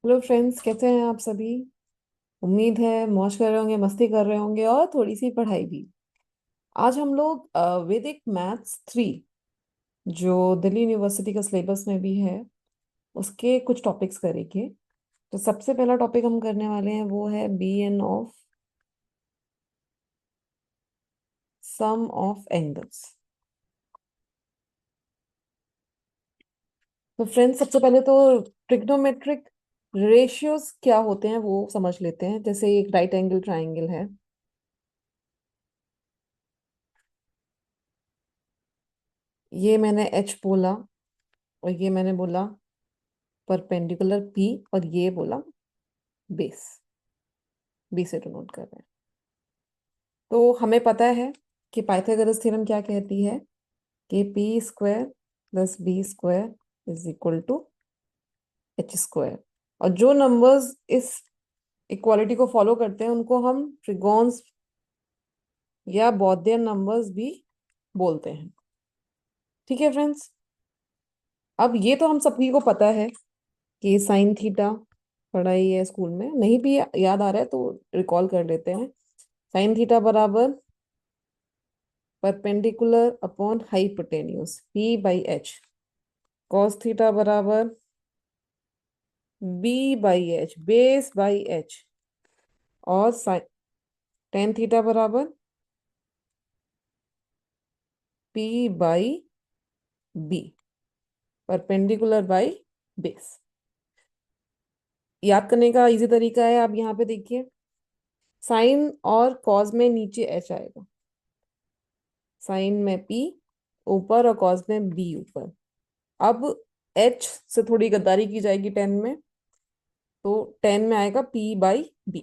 Hello friends, कैसे हैं आप सभी। उम्मीद है मौज कर रहे होंगे, मस्ती कर रहे होंगे और थोड़ी सी पढ़ाई भी। आज हम लोग वैदिक मैथ्स 3, जो दिल्ली यूनिवर्सिटी का सिलेबस में भी है, उसके कुछ टॉपिक्स करेंगे। तो सबसे पहला टॉपिक हम करने वाले हैं वो है B N of sum of angles. तो फ्रेंड्स, सबसे पहले तो ट्रिग्नोमेट्रिक रेशियोज क्या होते हैं वो समझ लेते हैं। जैसे एक राइट एंगल ट्राइंगल है, ये मैंने एच बोला और ये मैंने बोला परपेंडिकुलर पी, और ये बोला बेस, बी से डिनोट कर रहे हैं। तो हमें पता है कि पाइथागोरस थ्योरम क्या कहती है कि P square plus B square is equal to H square. और जो नंबर्स इस इक्वालिटी को फॉलो करते हैं उनको हम ट्रिगोन्स या बॉर्डियन नंबर्स भी बोलते हैं। ठीक है फ्रेंड्स, अब ये तो हम सभी को पता है कि साइन थीटा पढ़ा ही है स्कूल में, नहीं भी याद आ रहा है तो रिकॉल कर लेते हैं। साइन थीटा बराबर perpendicular upon hypotenuse P by H. Cos theta बराबर B by H, base by H. और टेन थीटा बराबर P by B, perpendicular by base. याद करने का इजी तरीका है, आप यहाँ पे देखिए, साइन और कॉस में नीचे एच आएगा, साइन में पी ऊपर और कॉस में बी ऊपर। अब एच से थोड़ी गद्दारी की जाएगी टेन में, तो टेन में आएगा पी बाई बी।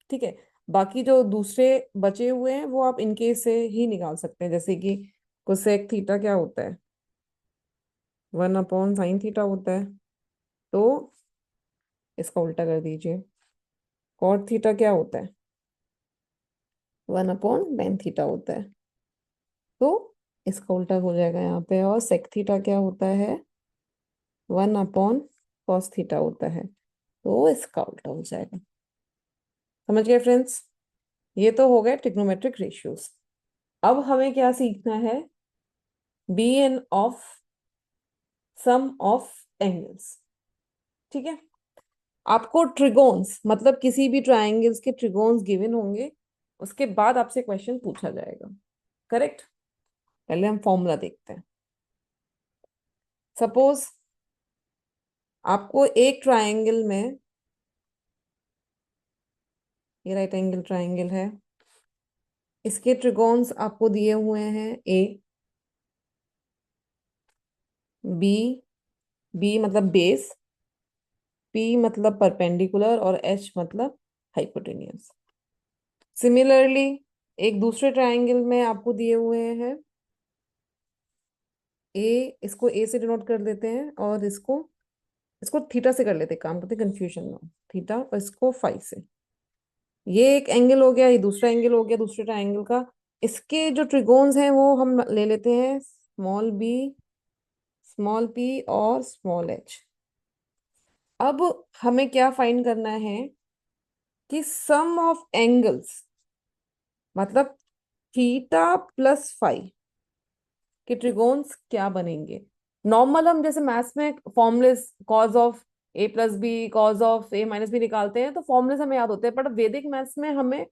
ठीक है, बाकी जो दूसरे बचे हुए हैं वो आप इनके से ही निकाल सकते हैं। जैसे कि कोसेक थीटा क्या होता है, 1/sin थीटा होता है, तो इसका उल्टा कर दीजिए। कॉट थीटा क्या होता है, 1/tan थीटा होता है, तो इसका उल्टा हो जाएगा यहाँ पे। और सेक थीटा क्या होता है, 1/cos थीटा होता है, तो इसका उल्टा हो जाएगा। समझ गए फ्रेंड्स, ये तो हो गए ट्रिग्नोमेट्रिक रेशियोज। अब हमें क्या सीखना है, B N of sum of angles. ठीक है, आपको ट्रिगोन्स मतलब किसी भी ट्रायंगल्स के ट्रिगोन्स गिवन होंगे, उसके बाद आपसे क्वेश्चन पूछा जाएगा। करेक्ट, पहले हम फॉर्मूला देखते हैं। सपोज आपको एक ट्रायंगल में, ये राइट एंगल ट्रायंगल है, इसके ट्रिगोन्स आपको दिए हुए हैं ए, बी, बी मतलब बेस, पी मतलब परपेंडिकुलर और एच मतलब हाइपोटेन्यूज। सिमिलरली एक दूसरे ट्रायंगल में आपको दिए हुए हैं ए, इसको ए से डिनोट कर देते हैं और इसको इसको थीटा से कर लेते हैं, काम करते कंफ्यूजन ना हो। थीटा और इसको फाइव से। ये एक एंगल हो गया, ये दूसरा एंगल हो गया दूसरे ट्रायंगल का। इसके जो ट्रिगोन्स हैं वो हम ले लेते हैं स्मॉल बी, स्मॉल पी और स्मॉल एच। अब हमें क्या फाइंड करना है कि सम ऑफ एंगल्स मतलब थीटा प्लस फाइव के ट्रिगोन्स क्या बनेंगे। नॉर्मल हम जैसे मैथ्स में फॉर्मूले cos of A plus B, cos of A minus B निकालते हैं तो फॉर्मूले हमें याद होते हैं, बट वैदिक मैथ्स में हमें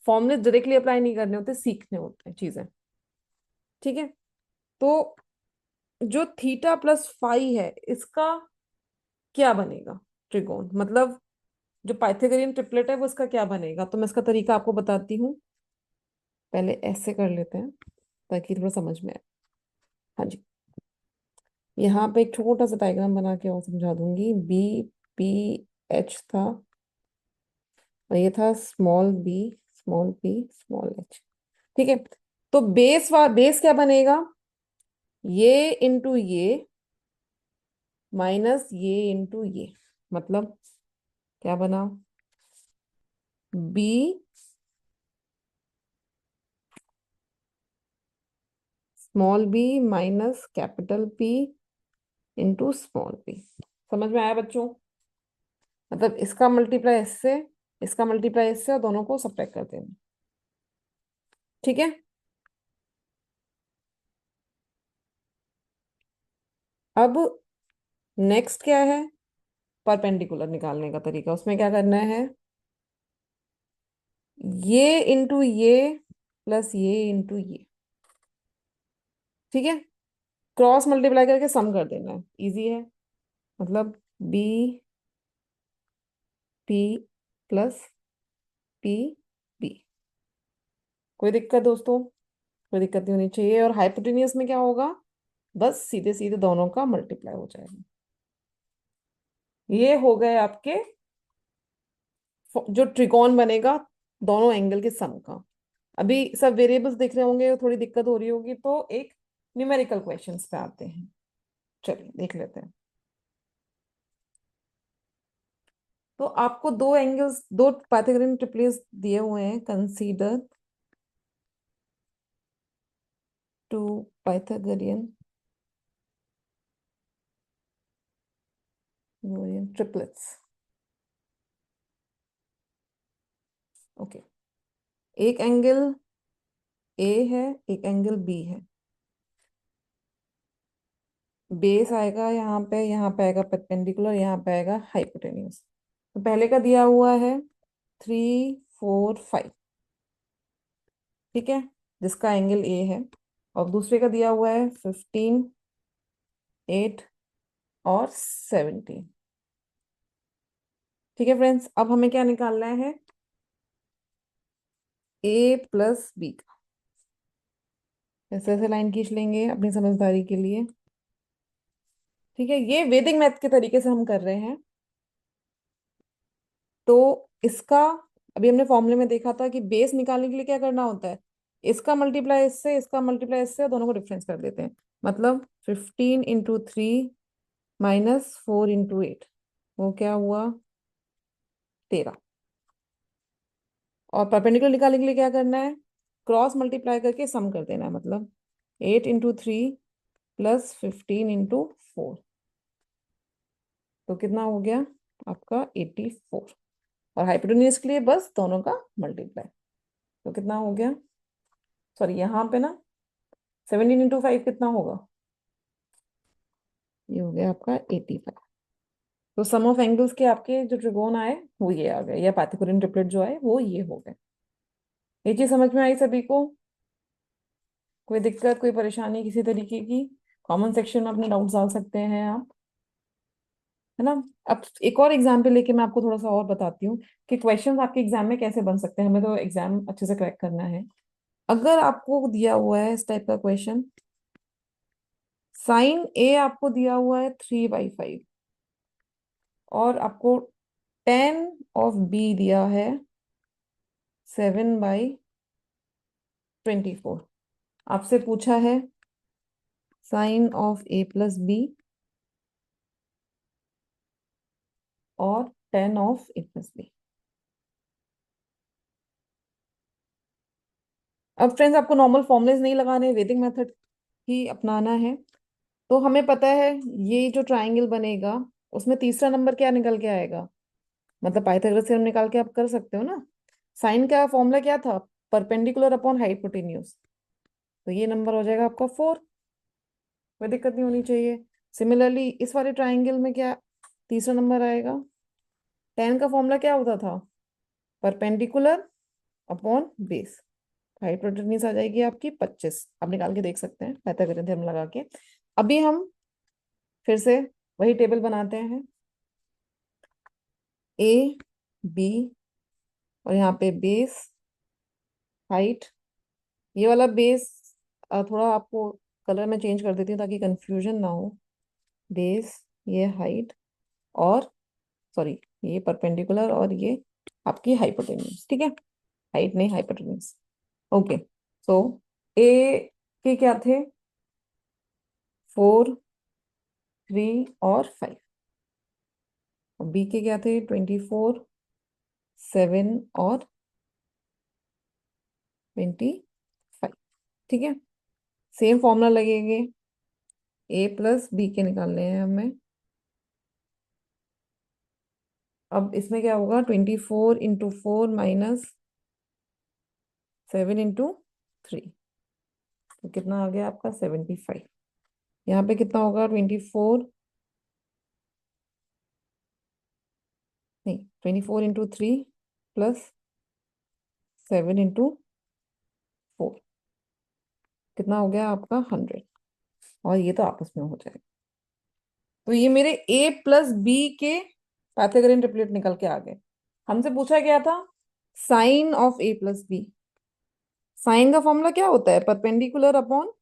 फॉर्मूले डायरेक्टली अप्लाई नहीं करने होते, सीखने होते हैं चीजें। ठीक है, तो जो थीटा प्लस फाइव है इसका क्या बनेगा ट्रिगोन, मतलब जो पाइथागोरियन ट्रिपलेट है वो इसका क्या बनेगा। तो मैं इसका तरीका आपको बताती हूँ, पहले ऐसे कर लेते हैं ताकि थोड़ा समझ में आए। हाँ जी, यहाँ पे एक छोटा सा डायग्राम बना के और समझा दूंगी। बी पी एच था और ये था small B, small P, small H. ठीक है, तो बेस क्या बनेगा, ये इंटू ये माइनस ये इंटू ये, मतलब क्या बना, B small B minus capital P into small P. समझ में आया बच्चों। मतलब इसका मल्टीप्लाई इससे, इसका मल्टीप्लाई इससे, और दोनों को सब्ट्रैक्ट कर देना। ठीक है। अब नेक्स्ट क्या है, परपेंडिकुलर निकालने का तरीका। उसमें क्या करना है, ये इंटू ये प्लस ये इंटू ये। ठीक है। क्रॉस मल्टीप्लाई करके सम कर देना है, इजी है। मतलब B P plus P B. कोई दिक्कत दोस्तों? कोई दिक्कत नहीं होनी चाहिए। और हाइपोटेनियस में क्या होगा, बस सीधे सीधे दोनों का मल्टीप्लाई हो जाएगा। ये हो गए आपके जो त्रिकोण बनेगा दोनों एंगल के सम का। अभी सब वेरिएबल्स दिख रहे होंगे, थोड़ी दिक्कत हो रही होगी, तो एक न्यूमेरिकल क्वेश्चंस पे आते हैं। चलिए देख लेते हैं। तो आपको दो एंगल्स, दो पाइथागोरन ट्रिपलेट्स दिए हुए हैं। Consider two Pythagorean triplets. Okay. एक एंगल ए है, एक एंगल बी है। बेस आएगा यहाँ पे आएगा परपेंडिकुलर, यहाँ पे आएगा हाइपोटेन्यूज। तो पहले का दिया हुआ है 3 4 5। ठीक है, जिसका एंगल ए है। और दूसरे का दिया हुआ है 15 8 और 17। ठीक है फ्रेंड्स, अब हमें क्या निकालना है, ए प्लस बी का। ऐसे ऐसे लाइन खींच लेंगे अपनी समझदारी के लिए। ठीक है, ये वैदिक मैथ के तरीके से हम कर रहे हैं। तो इसका, अभी हमने फॉर्मूले में देखा था कि बेस निकालने के लिए क्या करना होता है, इसका मल्टीप्लाई इससे, इसका मल्टीप्लाई इससे, और दोनों को डिफरेंस कर देते हैं। मतलब 15 × 3 -4 × 8, वो क्या हुआ, 13। और परपेंडिकुलर निकालने के लिए क्या करना है, क्रॉस मल्टीप्लाई करके सम कर देना है। मतलब 8 × 3 प्लस 15 × 4, तो कितना हो गया आपका 84। और हाइपोटेन्यूज के लिए बस दोनों का मल्टीप्लाई। तो कितना हो गया, सॉरी यहाँ पे ना 17 × 5 कितना होगा, ये हो गया आपका 85। तो सम ऑफ एंगल्स के आपके जो त्रिकोण आए वो ये आ गए, या पाइथागोरन ट्रिपलेट जो आए वो ये हो गए। ये चीज समझ में आई सभी को? कोई दिक्कत, कोई परेशानी किसी तरीके की? कमेंट सेक्शन में अपने डाउट्स डाल सकते हैं आप, है ना। अब एक और एग्जाम्पल लेके मैं आपको थोड़ा सा और बताती हूँ कि क्वेश्चंस आपके एग्जाम में कैसे बन सकते हैं। हमें तो एग्जाम अच्छे से क्रैक करना है। अगर आपको दिया हुआ है इस टाइप का क्वेश्चन, साइन ए आपको दिया हुआ है 3/5, और आपको टेन ऑफ बी दिया है 7/24। आपसे पूछा है sine of A plus B और tan of A plus B. अब फ्रेंड्स, आपको नॉर्मल फॉर्मुलेस नहीं लगाने, वैदिक मेथड ही अपनाना है। तो हमें पता है ये जो ट्राइंगल बनेगा उसमें तीसरा नंबर क्या निकल के आएगा, मतलब पाइथागोरस थ्योरम निकाल के आप कर सकते हो ना। साइन का फॉर्मूला क्या था, परपेंडिकुलर अपॉन हाइपोटेन्यूज। तो ये नंबर हो जाएगा आपका 4। कोई दिक्कत नहीं होनी चाहिए। सिमिलरली इस वाले ट्राइंगल में क्या तीसरा नंबर आएगा, टेन का फॉर्मूला क्या होता था, परपेंडिकुलर अपॉन बेस। हाइपोटेन्यूज आ जाएगी आपकी 25। आप निकाल के देख सकते हैं पाइथागोरन थ्योरम लगा के। अभी हम फिर से वही टेबल बनाते हैं, ए बी, और यहाँ पे बेस हाइट। ये वाला बेस थोड़ा आपको कलर में चेंज कर देती हूँ ताकि कंफ्यूजन ना हो। बेस, ये हाइट, और सॉरी ये परपेंडिकुलर, और ये आपकी हाइपोटेन्यूज। ठीक है, हाइट नहीं हाइपोटेन्यूज। ओके। सो ए के क्या थे, 4 3 और 5। और बी के क्या थे, 24 7 और 25। ठीक है, सेम फॉर्मूला लगेंगे। ए प्लस बी के निकालने हैं हमें। अब इसमें क्या होगा, 24 × 4 माइनस 7 × 3, तो कितना आ गया आपका 75। यहाँ पे कितना होगा, 24, नहीं 24 × 3 प्लस 7 × 4, कितना हो गया आपका 100। और ये तो आपस में हो जाएगा। तो ये मेरे a प्लस बी के पाइथागोरन ट्रिपलेट निकल के आ गए। हमसे पूछा गया था sine of a plus B. Sine का फॉर्मूला क्या होता है, परपेंडिकुलर अपॉन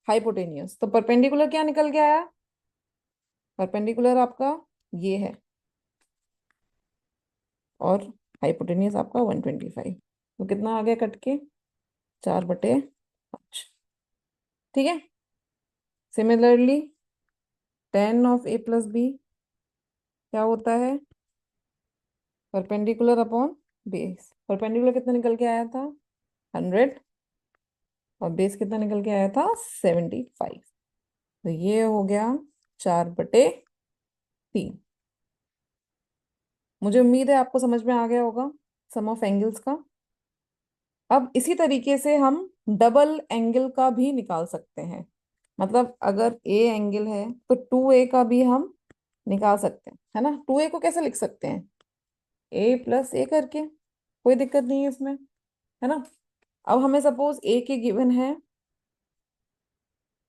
हाइपोटेनियस। तो परपेंडिकुलर क्या निकल के आया, परपेंडिकुलर आपका ये है, और हाइपोटेनियस आपका 125। तो कितना आ गया कट के, 4/5। ठीक है। Similarly tan of a plus B क्या होता है, परपेंडिकुलर अपॉन बेस। परपेंडिकुलर कितना निकल के आया था, 100, और बेस कितना निकल के आया था, 75। तो ये हो गया 4/3। मुझे उम्मीद है आपको समझ में आ गया होगा सम ऑफ एंगल्स का। अब इसी तरीके से हम डबल एंगल का भी निकाल सकते हैं। मतलब अगर ए एंगल है तो 2a का भी हम निकाल सकते हैं, है ना। 2a को कैसे लिख सकते हैं, a+a करके, कोई दिक्कत नहीं है इसमें, है ना। अब हमें सपोज ए के गिवन है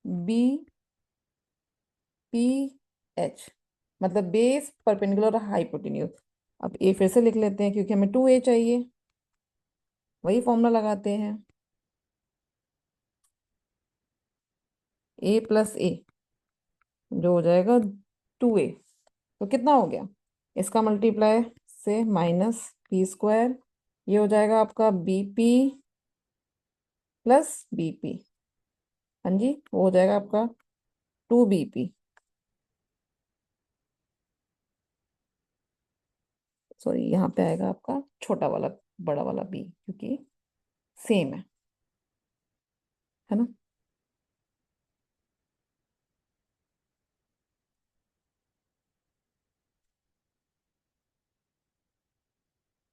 BPH, मतलब बेस परपेंडिकुलर हाइपोटेन्यूज। अब ए फिर से लिख लेते हैं क्योंकि हमें 2a चाहिए, वही फॉर्मूला लगाते हैं, a+a जो हो जाएगा 2a। तो कितना हो गया, इसका मल्टीप्लाई से -p², ये हो जाएगा आपका BP+BP। हाँ जी, वो हो जाएगा आपका 2BP, सॉरी यहाँ पे आएगा आपका छोटा वाला, बड़ा वाला b, क्योंकि सेम है ना।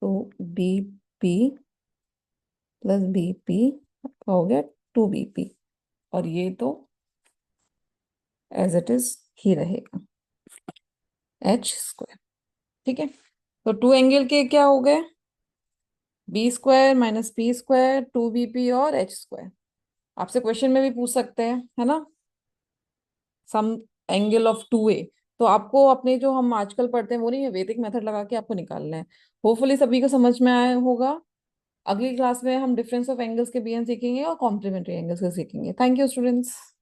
तो BP+BP हो गया 2BP, और ये तो एज इट इज ही रहेगा h²। ठीक है। तो टू एंगल के क्या हो गए, B² - P², 2BP और h²। आपसे क्वेश्चन में भी पूछ सकते हैं, है ना, सम एंगल ऑफ 2a। तो आपको अपने जो हम आजकल पढ़ते हैं वो नहीं है, वैदिक मेथड लगा के आपको निकालना है। होपफुली सभी को समझ में आया होगा। अगली क्लास में हम डिफरेंस ऑफ एंगल्स के बीएन सीखेंगे और कॉम्प्लीमेंट्री एंगल्स के सीखेंगे। Thank you students.